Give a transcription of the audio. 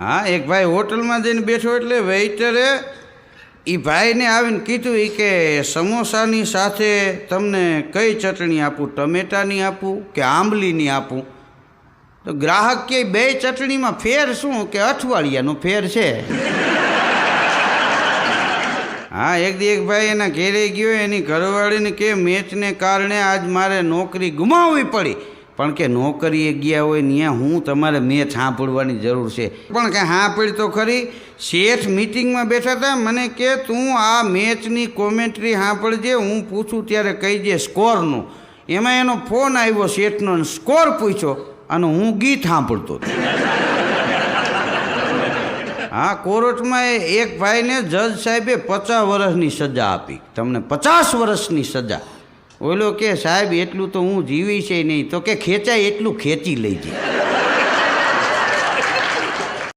હા, એક ભાઈ હોટલમાં જઈને બેઠો એટલે વેઇટરે એ ભાઈને આવીને કીધું કે સમોસાની સાથે તમને કઈ ચટણી આપું, ટમેટાની આપું કે આંબલીની આપું? તો ગ્રાહક કે બે ચટણીમાં ફેર શું કે અઠવાડિયાનો ફેર છે. હા, એક ભાઈ એના ઘેરે ગયો, એની ઘરવાળીને કે મેચને કારણે આજ મારે નોકરી ગુમાવવી પડી. પણ કે નોકરીએ ગયા હોય ત્યાં હું તમારે મેચ સાંભળવાની જરૂર છે? પણ કે સાંભળી તો ખરી. શેઠ મિટિંગમાં બેઠા હતા, મને કે તું આ મેચની કોમેન્ટ્રી સાંભળજે, હું પૂછું ત્યારે કહી દે સ્કોરનું. એમાં એનો ફોન આવ્યો શેઠનો, સ્કોર પૂછ્યો અને હું ગીત સાંભળતો હતો. હા, કોર્ટમાં એક ભાઈને જજ સાહેબે 50 વર્ષની સજા આપી. તમને 50 વર્ષની સજા. ઓલો કે સાહેબ એટલું તો હું જીવી છે નહીં. તો કે ખેંચાય એટલું ખેંચી લઈ જાય.